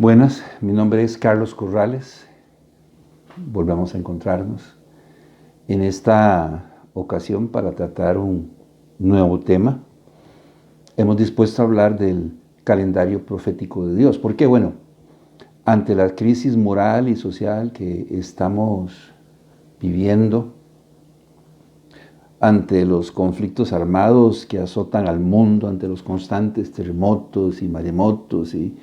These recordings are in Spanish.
Buenas, mi nombre es Carlos Corrales. Volvemos a encontrarnos en esta ocasión para tratar un nuevo tema. Hemos dispuesto a hablar del calendario profético de Dios. ¿Por qué? Bueno, ante la crisis moral y social que estamos viviendo, ante los conflictos armados que azotan al mundo, ante los constantes terremotos y maremotos y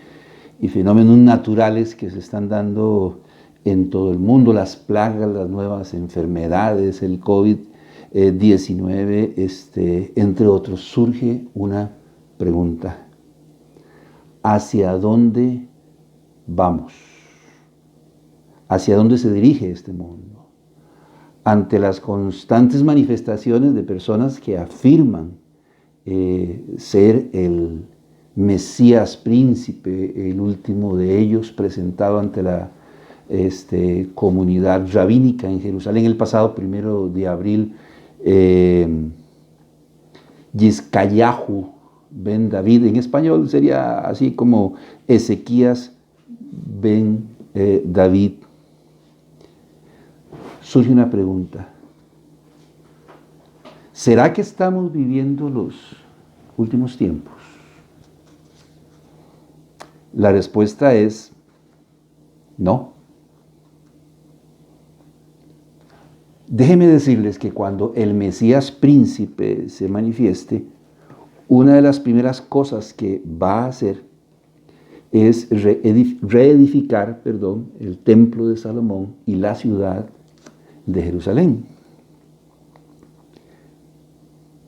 fenómenos naturales que se están dando en todo el mundo, las plagas, las nuevas enfermedades, el COVID-19, entre otros, surge una pregunta: ¿hacia dónde vamos? ¿Hacia dónde se dirige este mundo? Ante las constantes manifestaciones de personas que afirman ser el Mesías príncipe, el último de ellos, presentado ante la comunidad rabínica en Jerusalén el pasado 1 de abril, Yiscayahu ben David, en español sería así como Ezequías ben David. Surge una pregunta: ¿será que estamos viviendo los últimos tiempos? La respuesta es no. Déjenme decirles que cuando el Mesías príncipe se manifieste, una de las primeras cosas que va a hacer es reedificar el templo de Salomón y la ciudad de Jerusalén,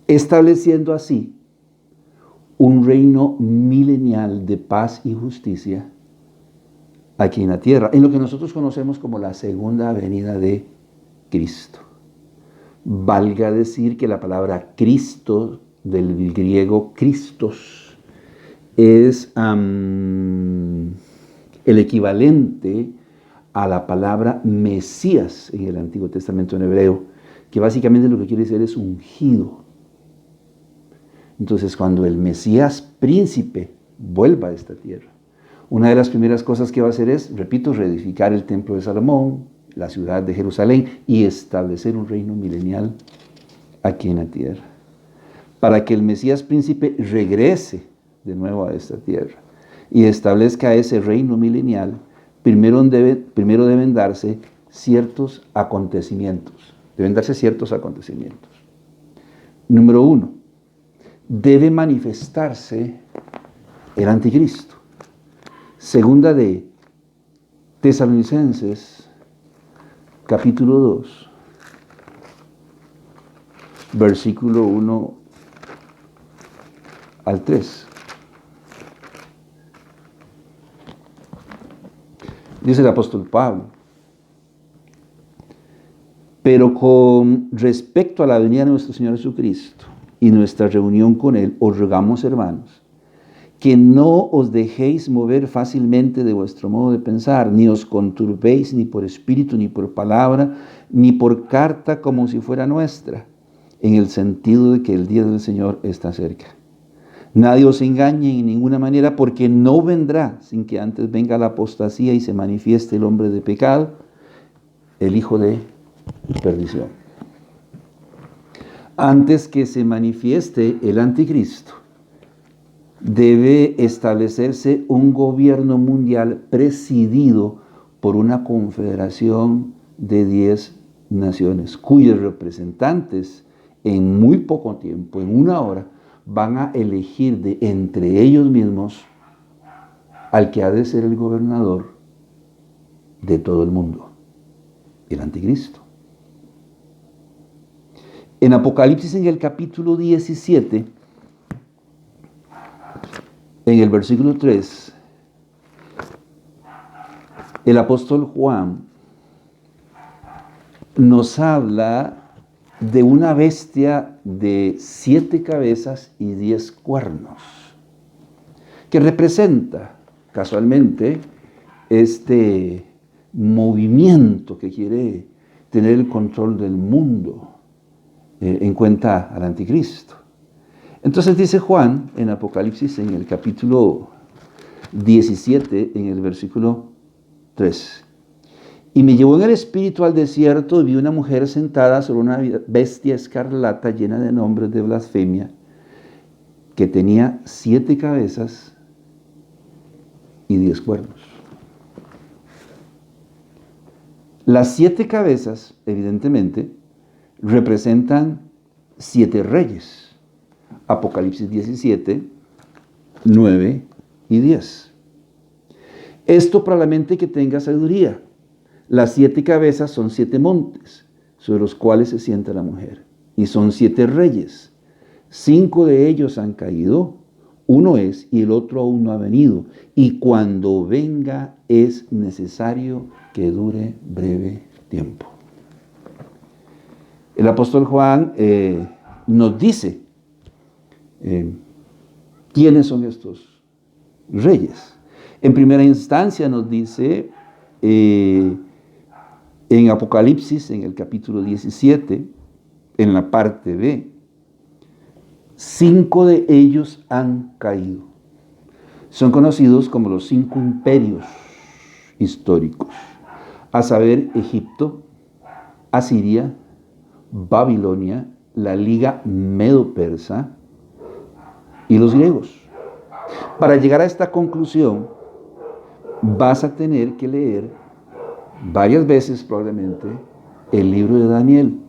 estableciendo así un reino milenial de paz y justicia aquí en la tierra, en lo que nosotros conocemos como la segunda venida de Cristo. Valga decir que la palabra Cristo, del griego Christos, es el equivalente a la palabra Mesías en el Antiguo Testamento en hebreo, que básicamente lo que quiere decir es ungido. Entonces, cuando el Mesías príncipe vuelva a esta tierra, una de las primeras cosas que va a hacer es, repito, reedificar el templo de Salomón, la ciudad de Jerusalén, y establecer un reino milenial aquí en la tierra. Para que el Mesías príncipe regrese de nuevo a esta tierra y establezca ese reino milenial, primero deben darse ciertos acontecimientos. Número 1, debe manifestarse el anticristo. Segunda de Tesalonicenses, capítulo 2, versículo 1 al 3. Dice el apóstol Pablo: pero con respecto a la venida de nuestro Señor Jesucristo y nuestra reunión con Él, os rogamos, hermanos, que no os dejéis mover fácilmente de vuestro modo de pensar, ni os conturbéis ni por espíritu, ni por palabra, ni por carta como si fuera nuestra, en el sentido de que el día del Señor está cerca. Nadie os engañe en ninguna manera, porque no vendrá sin que antes venga la apostasía y se manifieste el hombre de pecado, el hijo de perdición. Antes que se manifieste el anticristo, debe establecerse un gobierno mundial presidido por una confederación de 10 naciones, cuyos representantes en muy poco tiempo, en una hora, van a elegir de entre ellos mismos al que ha de ser el gobernador de todo el mundo, el anticristo. En Apocalipsis, en el capítulo 17, en el versículo 3, el apóstol Juan nos habla de una bestia de 7 cabezas y 10 cuernos, que representa casualmente este movimiento que quiere tener el control del mundo en cuenta al anticristo. Entonces dice Juan en Apocalipsis, en el capítulo 17 en el versículo 3. Y me llevó en el espíritu al desierto y vi una mujer sentada sobre una bestia escarlata llena de nombres de blasfemia, que tenía 7 cabezas y 10 cuernos. Las 7 cabezas, evidentemente, representan 7 reyes. Apocalipsis 17, 9 y 10. Esto para la mente que tenga sabiduría. Las 7 cabezas son 7 montes, sobre los cuales se sienta la mujer. Y son 7 reyes. 5 de ellos han caído, uno es y el otro aún no ha venido. Y cuando venga es necesario que dure breve tiempo. El apóstol Juan nos dice quiénes son estos reyes. En primera instancia nos dice en Apocalipsis, en el capítulo 17, en la parte B, 5 de ellos han caído. Son conocidos como los 5 imperios históricos, a saber, Egipto, Asiria, Babilonia, la Liga Medo-Persa y los griegos. Para llegar a esta conclusión, vas a tener que leer varias veces probablemente el libro de Daniel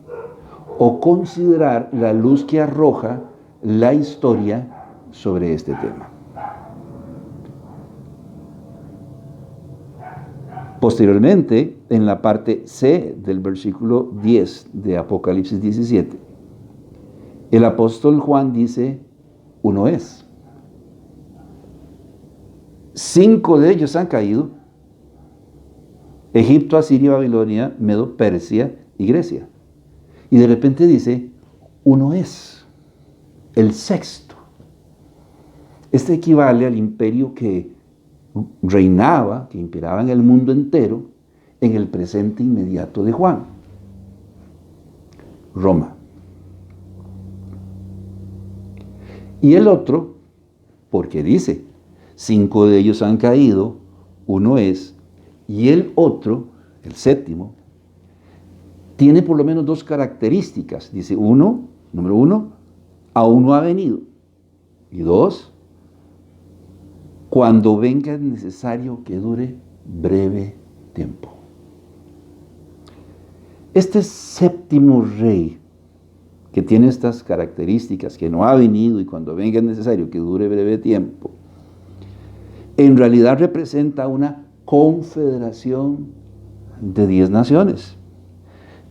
o considerar la luz que arroja la historia sobre este tema. Posteriormente, en la parte C del versículo 10 de Apocalipsis 17, el apóstol Juan dice, uno es. 5 de ellos han caído: Egipto, Asiria, Babilonia, Medo, Persia y Grecia. Y de repente dice, uno es, el sexto. Este equivale al imperio que reinaba, que imperaba en el mundo entero, en el presente inmediato de Juan: Roma. Y el otro, porque dice, 5 de ellos han caído, uno es, y el otro, el séptimo, tiene por lo menos 2 características. Dice, número 1, aún no ha venido. Y 2, cuando venga es necesario que dure breve tiempo. Este séptimo rey, que tiene estas características, que no ha venido y cuando venga es necesario que dure breve tiempo, en realidad representa una confederación de 10 naciones,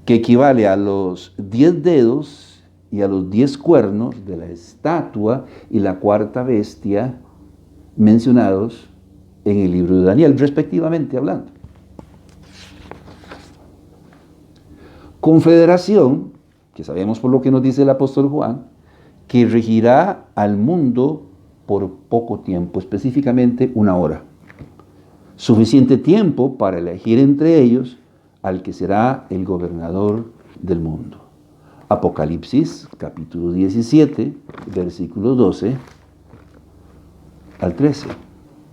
que equivale a los 10 dedos y a los 10 cuernos de la estatua y la 4ª bestia mencionados en el libro de Daniel, respectivamente hablando. Confederación, que sabemos por lo que nos dice el apóstol Juan, que regirá al mundo por poco tiempo, específicamente 1 hora. Suficiente tiempo para elegir entre ellos al que será el gobernador del mundo. Apocalipsis, capítulo 17, versículos 12 al 13.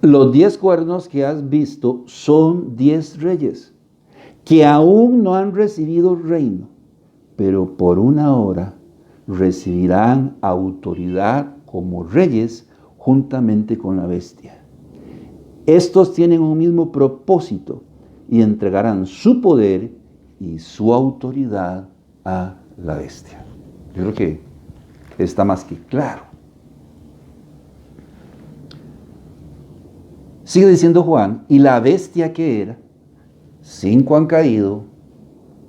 Los 10 cuernos que has visto son 10 reyes, que aún no han recibido reino, pero por 1 hora recibirán autoridad como reyes juntamente con la bestia. Estos tienen un mismo propósito y entregarán su poder y su autoridad a la bestia. Yo creo que está más que claro. Sigue diciendo Juan, y la bestia que era, 5 han caído,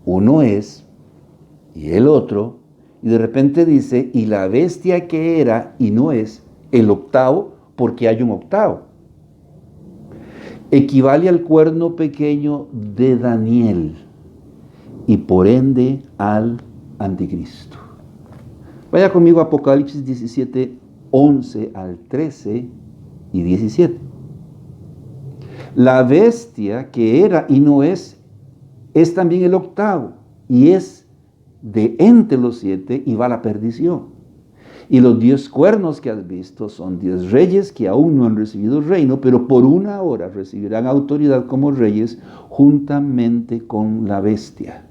uno es, y el otro, y de repente dice, y la bestia que era y no es, el 8º, porque hay un 8º. Equivale al cuerno pequeño de Daniel y por ende al anticristo. Vaya conmigo a Apocalipsis 17, 11 al 13 y 17. La bestia que era y no es también el 8º y es de entre los 7 y va a la perdición. Y los 10 cuernos que has visto son 10 reyes que aún no han recibido reino, pero por una hora recibirán autoridad como reyes juntamente con la bestia.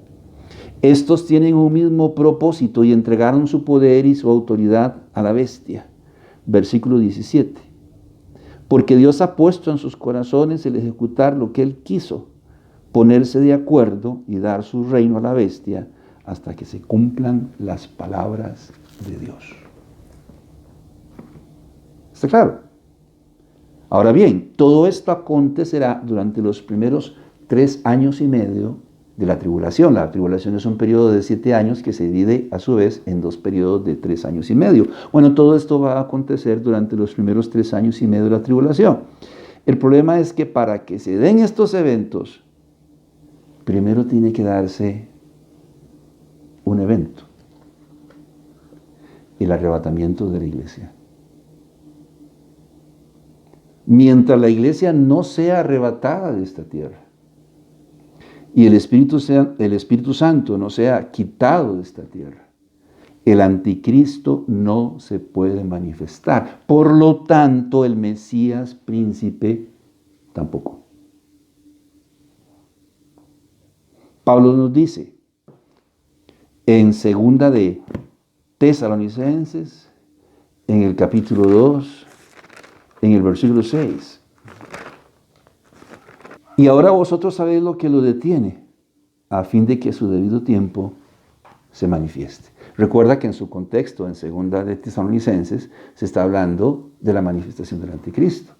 Estos tienen un mismo propósito y entregaron su poder y su autoridad a la bestia. Versículo 17. Porque Dios ha puesto en sus corazones el ejecutar lo que Él quiso, ponerse de acuerdo y dar su reino a la bestia hasta que se cumplan las palabras de Dios. ¿Está claro? Ahora bien, todo esto acontecerá durante los primeros 3 años y medio de la tribulación. La tribulación es un periodo de 7 años que se divide a su vez en 2 periodos de 3 años y medio. Bueno, todo esto va a acontecer durante los primeros 3 años y medio de la tribulación. El problema es que para que se den estos eventos, primero tiene que darse un evento: el arrebatamiento de la iglesia. Mientras la iglesia no sea arrebatada de esta tierra y el Espíritu Santo no sea quitado de esta tierra, el anticristo no se puede manifestar. Por lo tanto, el Mesías príncipe tampoco. Pablo nos dice en 2 de Tesalonicenses, en el capítulo 2, en el versículo 6. Y ahora vosotros sabéis lo que lo detiene, a fin de que a su debido tiempo se manifieste. Recuerda que en su contexto, en 2 de Tesalonicenses, se está hablando de la manifestación del anticristo.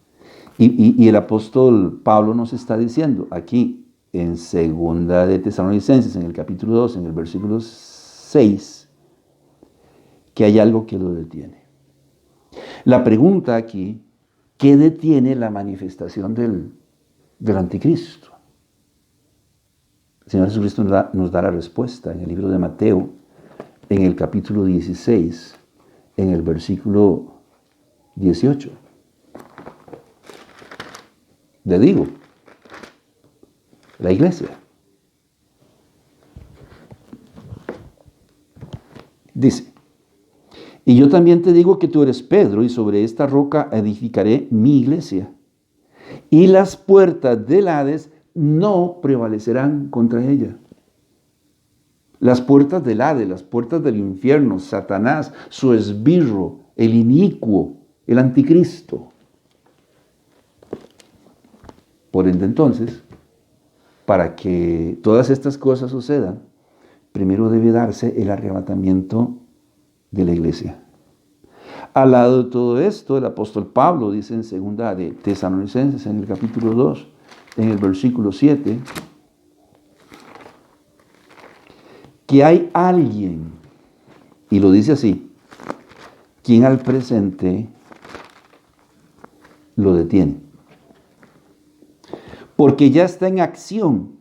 Y el apóstol Pablo nos está diciendo aquí, en 2 de Tesalonicenses, en el capítulo 2, en el versículo 6, que hay algo que lo detiene. La pregunta aquí: ¿qué detiene la manifestación del anticristo? El Señor Jesucristo nos da la respuesta en el libro de Mateo, en el capítulo 16, en el versículo 18. Le digo, la iglesia. Dice: y yo también te digo que tú eres Pedro, y sobre esta roca edificaré mi iglesia, y las puertas del Hades no prevalecerán contra ella. Las puertas del Hades, las puertas del infierno, Satanás, su esbirro, el inicuo, el anticristo. Por ende, entonces, para que todas estas cosas sucedan, primero debe darse el arrebatamiento de la iglesia. Al lado de todo esto, el apóstol Pablo dice en 2 de Tesalonicenses, en el capítulo 2, en el versículo 7, que hay alguien, y lo dice así, quien al presente lo detiene. Porque ya está en acción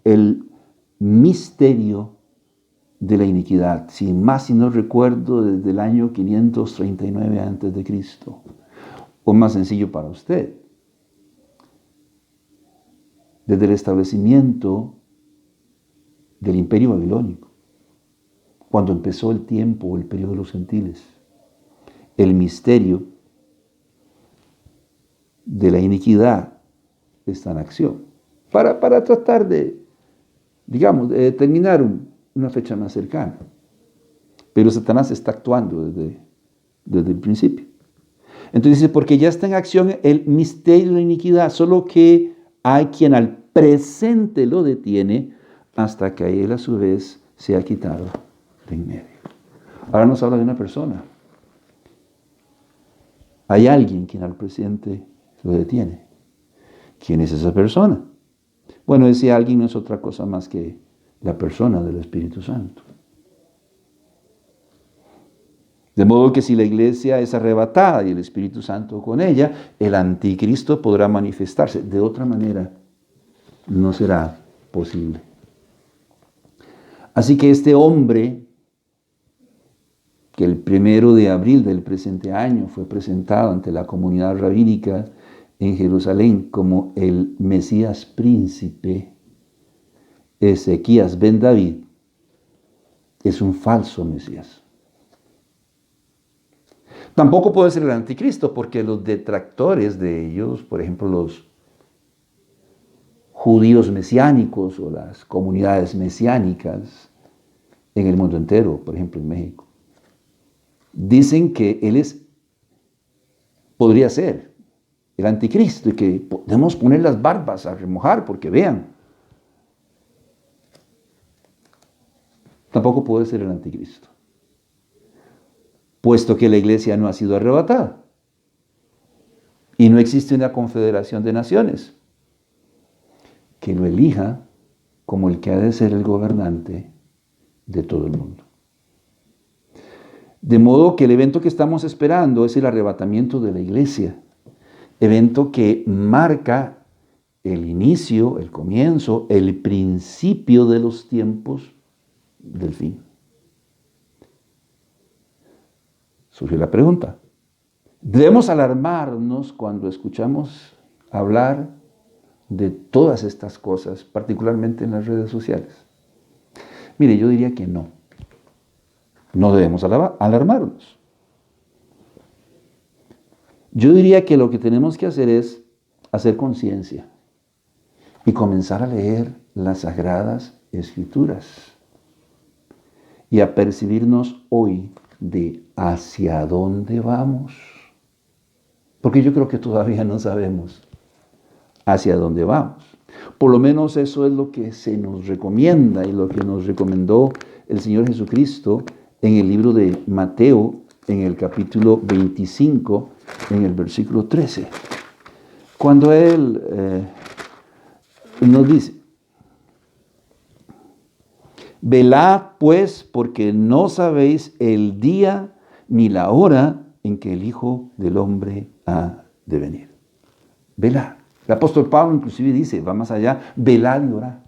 el misterio de la iniquidad, sin más si no recuerdo, desde el año 539 a.C. O más sencillo para usted, desde el establecimiento del imperio babilónico, cuando empezó el tiempo, el periodo de los gentiles, el misterio de la iniquidad está en acción, para tratar de, digamos, de determinar una fecha más cercana. Pero Satanás está actuando desde el principio. Entonces dice, porque ya está en acción el misterio de la iniquidad, solo que hay quien al presente lo detiene hasta que él a su vez sea quitado de en medio. Ahora nos habla de una persona. Hay alguien quien al presente lo detiene. ¿Quién es esa persona? Bueno, ese alguien no es otra cosa más que la persona del Espíritu Santo. De modo que si la iglesia es arrebatada y el Espíritu Santo con ella, el anticristo podrá manifestarse. De otra manera, no será posible. Así que este hombre, que el 1 de abril del presente año fue presentado ante la comunidad rabínica en Jerusalén como el Mesías príncipe, Ezequías ben David, es un falso Mesías. Tampoco puede ser el anticristo, porque los detractores de ellos, por ejemplo, los judíos mesiánicos o las comunidades mesiánicas en el mundo entero, por ejemplo en México, dicen que podría ser el anticristo y que podemos poner las barbas a remojar porque vean. Tampoco puede ser el anticristo, puesto que la iglesia no ha sido arrebatada y no existe una confederación de naciones que lo elija como el que ha de ser el gobernante de todo el mundo. De modo que el evento que estamos esperando es el arrebatamiento de la iglesia, evento que marca el inicio, el comienzo, el principio de los tiempos del fin. Surgió la pregunta: ¿debemos alarmarnos cuando escuchamos hablar de todas estas cosas, particularmente en las redes sociales? Mire, yo diría que no. No debemos alarmarnos. Yo diría que lo que tenemos que hacer es hacer conciencia y comenzar a leer las Sagradas Escrituras y a percibirnos hoy de hacia dónde vamos. Porque yo creo que todavía no sabemos hacia dónde vamos. Por lo menos eso es lo que se nos recomienda y lo que nos recomendó el Señor Jesucristo en el libro de Mateo, en el capítulo 25, en el versículo 13. Cuando Él nos dice: velad pues, porque no sabéis el día ni la hora en que el Hijo del Hombre ha de venir. Velad. El apóstol Pablo inclusive dice, va más allá, velad y orad.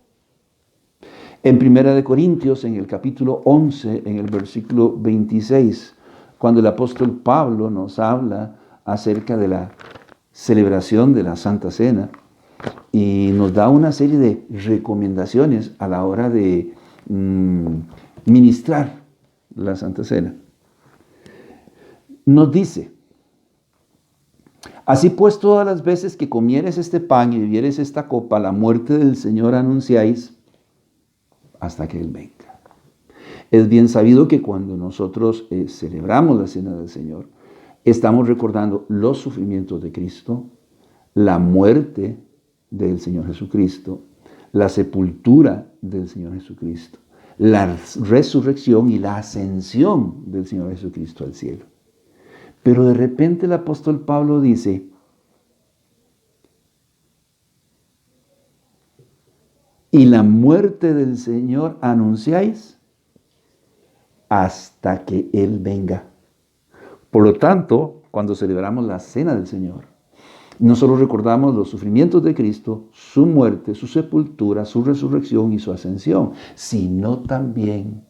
En 1 Corintios, en el capítulo 11, en el versículo 26, cuando el apóstol Pablo nos habla acerca de la celebración de la Santa Cena y nos da una serie de recomendaciones a la hora de ministrar la Santa Cena. Nos dice: así pues, todas las veces que comieres este pan y bebieres esta copa, la muerte del Señor anunciáis hasta que Él venga. Es bien sabido que cuando nosotros celebramos la Cena del Señor, estamos recordando los sufrimientos de Cristo, la muerte del Señor Jesucristo, la sepultura del Señor Jesucristo, la resurrección y la ascensión del Señor Jesucristo al cielo. Pero de repente el apóstol Pablo dice: y la muerte del Señor anunciáis hasta que Él venga. Por lo tanto, cuando celebramos la Cena del Señor, no solo recordamos los sufrimientos de Cristo, su muerte, su sepultura, su resurrección y su ascensión, sino también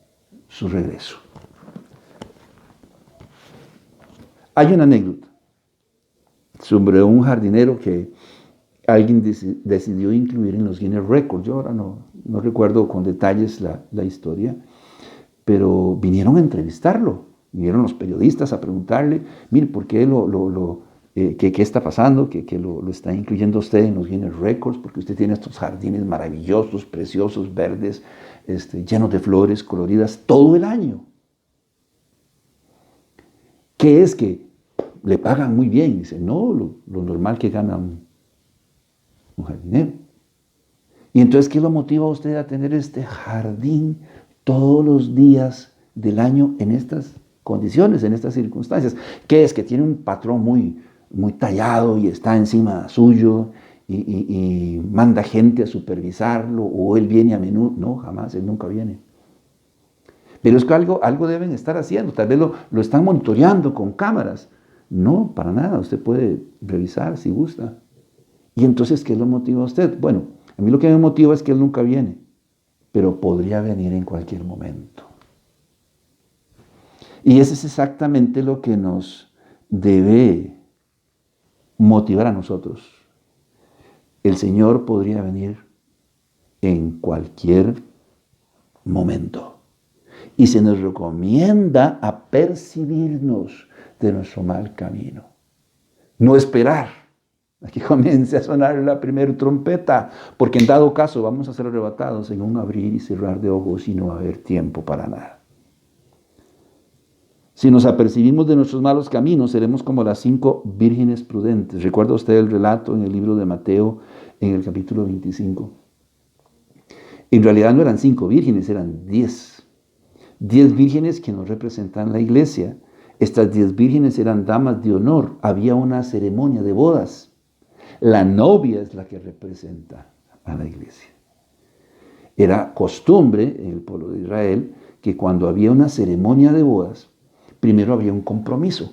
su regreso. Hay una anécdota sobre un jardinero que alguien decidió incluir en los Guinness Records. Yo ahora no recuerdo con detalles la historia, pero vinieron a entrevistarlo. Vinieron los periodistas a preguntarle: mire, ¿por qué qué está pasando? ¿Que lo está incluyendo usted en los Guinness Records? Porque usted tiene estos jardines maravillosos, preciosos, verdes, llenos de flores coloridas todo el año. ¿Qué es que le pagan muy bien? Dice: no, lo normal que gana un jardinero. Y entonces, ¿qué lo motiva a usted a tener este jardín todos los días del año en estas condiciones, en estas circunstancias? ¿Qué es? Que tiene un patrón muy tallado y está encima suyo y manda gente a supervisarlo, o él viene a menudo. No, jamás, él nunca viene. Pero es que algo deben estar haciendo. Tal vez lo están monitoreando con cámaras. No, para nada. Usted puede revisar si gusta. Y entonces, ¿qué lo motiva a usted? Bueno, a mí lo que me motiva es que él nunca viene, pero podría venir en cualquier momento. Y eso es exactamente lo que nos debe motivar a nosotros. El Señor podría venir en cualquier momento. Y se nos recomienda apercibirnos de nuestro mal camino. No esperar a que comience a sonar la primera trompeta, porque en dado caso vamos a ser arrebatados en un abrir y cerrar de ojos y no va a haber tiempo para nada. Si nos apercibimos de nuestros malos caminos, seremos como las 5 vírgenes prudentes. ¿Recuerda usted el relato en el libro de Mateo, en el capítulo 25? En realidad no eran 5 vírgenes, eran 10. 10 vírgenes que nos representan la iglesia. Estas 10 vírgenes eran damas de honor. Había una ceremonia de bodas. La novia es la que representa a la iglesia. Era costumbre en el pueblo de Israel que cuando había una ceremonia de bodas, primero había un compromiso.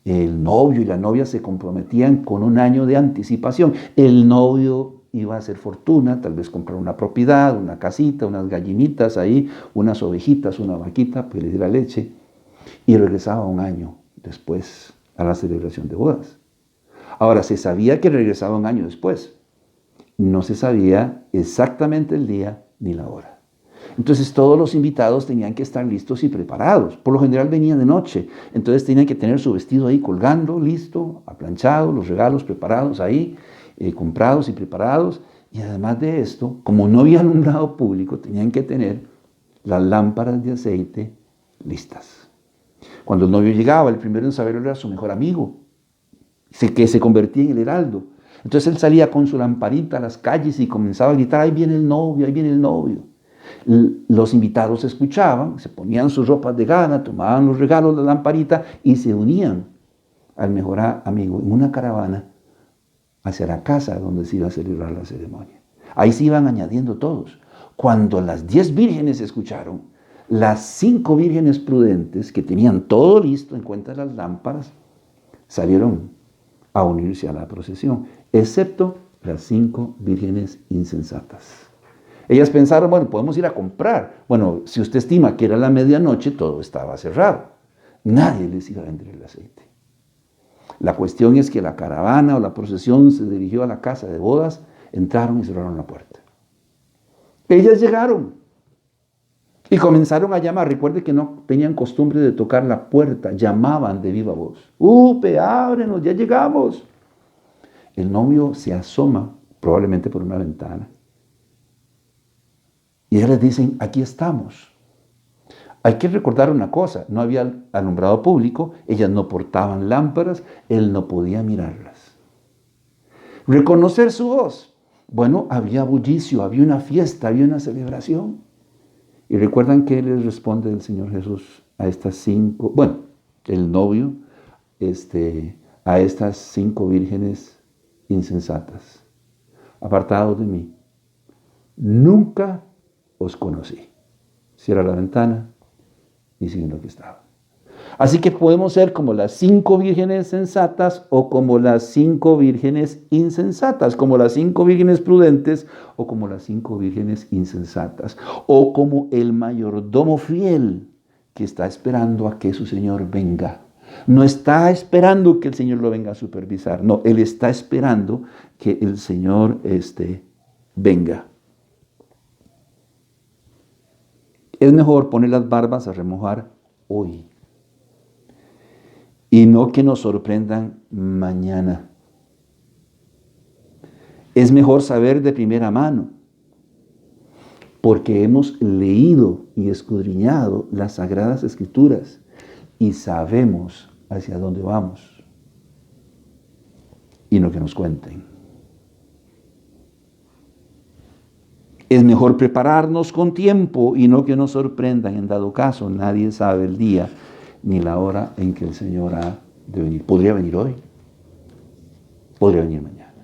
El novio y la novia se comprometían con un año de anticipación. El novio iba a hacer fortuna, tal vez comprar una propiedad, una casita, unas gallinitas ahí, unas ovejitas, una vaquita, pues le diera leche, y regresaba un año después a la celebración de bodas. Ahora, se sabía que regresaba un año después. No se sabía exactamente el día ni la hora. Entonces todos los invitados tenían que estar listos y preparados. Por lo general venían de noche, entonces tenían que tener su vestido ahí colgando, listo, aplanchado, los regalos preparados ahí, comprados y preparados. Y además de esto, como no había alumbrado público, tenían que tener las lámparas de aceite listas. Cuando el novio llegaba, el primero en saberlo era su mejor amigo, que se convertía en el heraldo. Entonces él salía con su lamparita a las calles y comenzaba a gritar: ahí viene el novio, ahí viene el novio. Los invitados escuchaban, se ponían sus ropas de gala, tomaban los regalos de la lamparita y se unían al mejor amigo en una caravana hacia la casa donde se iba a celebrar la ceremonia. Ahí se iban añadiendo todos. Cuando las 10 vírgenes escucharon, las 5 vírgenes prudentes que tenían todo listo en cuenta de las lámparas, salieron a unirse a la procesión, excepto las 5 vírgenes insensatas. Ellas pensaron, bueno, podemos ir a comprar. Bueno, si usted estima que era la medianoche, todo estaba cerrado. Nadie les iba a vender el aceite. La cuestión es que la caravana o la procesión se dirigió a la casa de bodas, entraron y cerraron la puerta. Ellas llegaron y comenzaron a llamar. Recuerde que no tenían costumbre de tocar la puerta, llamaban de viva voz: ¡Upe, ábrenos, ya llegamos! El novio se asoma, probablemente por una ventana, y ellas les dicen: aquí estamos. Hay que recordar una cosa: no había alumbrado público, ellas no portaban lámparas, él no podía mirarlas. Reconocer su voz. Bueno, había bullicio, había una fiesta, había una celebración. Y recuerdan que les responde el Señor Jesús a estas 5, bueno, el novio, a estas 5 vírgenes insensatas: apartados de mí, nunca os conocí. Cierra la ventana y sigue lo que estaba. Así que podemos ser como las 5 vírgenes sensatas o como las 5 vírgenes insensatas, como las 5 vírgenes prudentes o como las 5 vírgenes insensatas, o como el mayordomo fiel que está esperando a que su Señor venga. No está esperando que el Señor lo venga a supervisar, no, él está esperando que el Señor venga. Es mejor poner las barbas a remojar hoy y no que nos sorprendan mañana. Es mejor saber de primera mano, porque hemos leído y escudriñado las Sagradas Escrituras y sabemos hacia dónde vamos, y no que nos cuenten. Es mejor prepararnos con tiempo y no que nos sorprendan. En dado caso, nadie sabe el día ni la hora en que el Señor ha de venir. Podría venir hoy, podría venir mañana.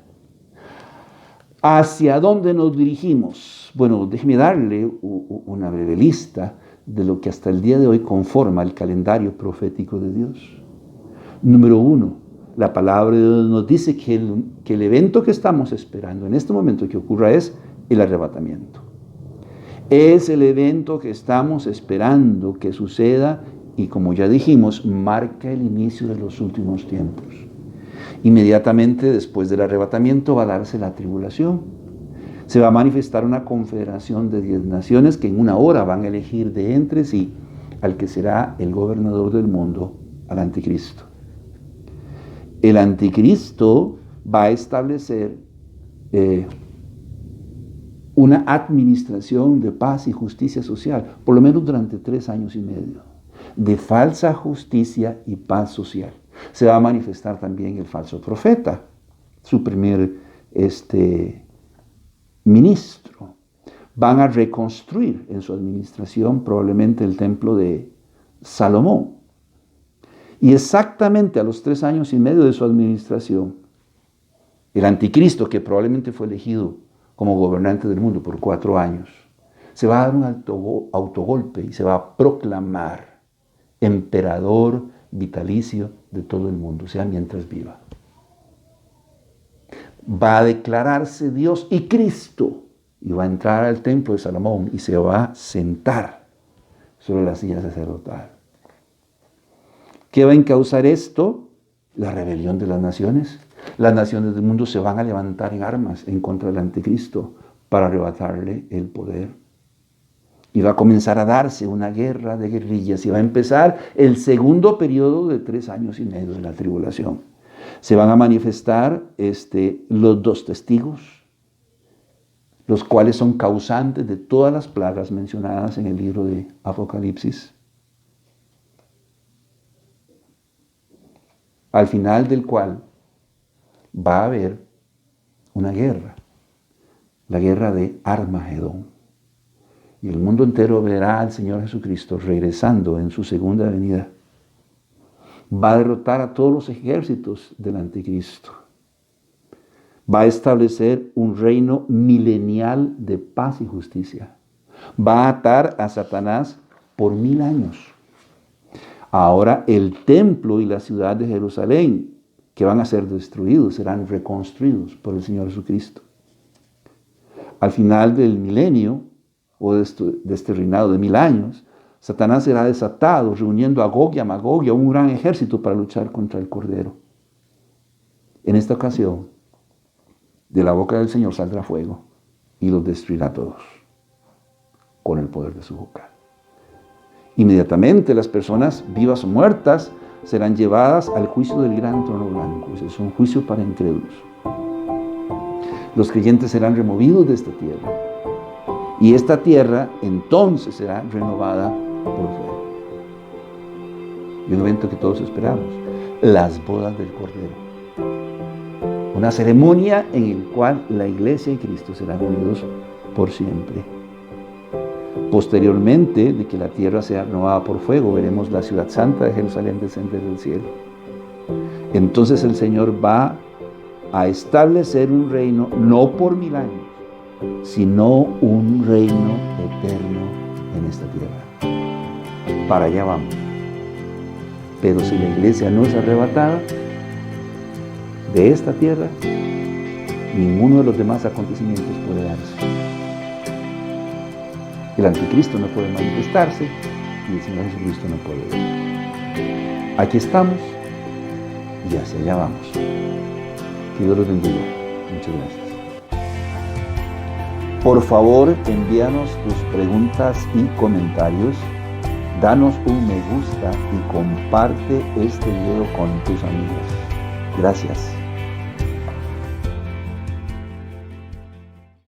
¿Hacia dónde nos dirigimos? Bueno, déjeme darle una breve lista de lo que hasta el día de hoy conforma el calendario profético de Dios. Número 1, la palabra de Dios nos dice que el evento que estamos esperando en este momento que ocurra es el arrebatamiento. Es el evento que estamos esperando que suceda y, como ya dijimos, marca el inicio de los últimos tiempos. Inmediatamente después del arrebatamiento va a darse la tribulación. Se va a manifestar una confederación de 10 naciones que en una hora van a elegir de entre sí al que será el gobernador del mundo al anticristo. El anticristo va a establecer una administración de paz y justicia social, por lo menos durante 3 años y medio, de falsa justicia y paz social. Se va a manifestar también el falso profeta, su primer ministro. Van a reconstruir en su administración probablemente el templo de Salomón. Y exactamente a los 3 años y medio de su administración, el anticristo, que probablemente fue elegido como gobernante del mundo por 4 años, se va a dar un autogolpe y se va a proclamar emperador vitalicio de todo el mundo, o sea, mientras viva. Va a declararse Dios y Cristo y va a entrar al templo de Salomón y se va a sentar sobre la silla sacerdotal. ¿Qué va a encauzar esto? La rebelión de las naciones. Las naciones del mundo se van a levantar en armas en contra del anticristo para arrebatarle el poder. Y va a comenzar a darse una guerra de guerrillas y va a empezar el segundo periodo de 3 años y medio de la tribulación. Se van a manifestar los 2 testigos, los cuales son causantes de todas las plagas mencionadas en el libro de Apocalipsis. Al final del cual va a haber una guerra, la guerra de Armagedón. Y el mundo entero verá al Señor Jesucristo regresando en su segunda venida. Va a derrotar a todos los ejércitos del anticristo. Va a establecer un reino milenial de paz y justicia. Va a atar a Satanás por 1000 años. Ahora el templo y la ciudad de Jerusalén, que van a ser destruidos, serán reconstruidos por el Señor Jesucristo. Al final del milenio, o de este reinado de 1000 años, Satanás será desatado, reuniendo a Gog y a Magog y a un gran ejército para luchar contra el Cordero. En esta ocasión, de la boca del Señor saldrá fuego y los destruirá a todos con el poder de su boca. Inmediatamente las personas vivas o muertas serán llevadas al juicio del gran trono blanco. Ese es un juicio para incrédulos. Los creyentes serán removidos de esta tierra. Y esta tierra entonces será renovada por fuego. Y un evento que todos esperamos, las bodas del Cordero. Una ceremonia en el cual la iglesia y Cristo serán unidos por siempre. Posteriormente de que la tierra sea renovada por fuego, veremos la ciudad santa de Jerusalén descender del cielo. Entonces el Señor va a establecer un reino, no por 1000 años, sino un reino eterno en esta tierra. Para allá vamos. Pero si la iglesia no es arrebatada de esta tierra, ninguno de los demás acontecimientos puede darse. El anticristo no puede manifestarse y el Señor Jesucristo no puede venir. Aquí estamos y hacia allá vamos. Que Dios los bendiga. Muchas gracias. Por favor, envíanos tus preguntas y comentarios. Danos un me gusta y comparte este video con tus amigos. Gracias.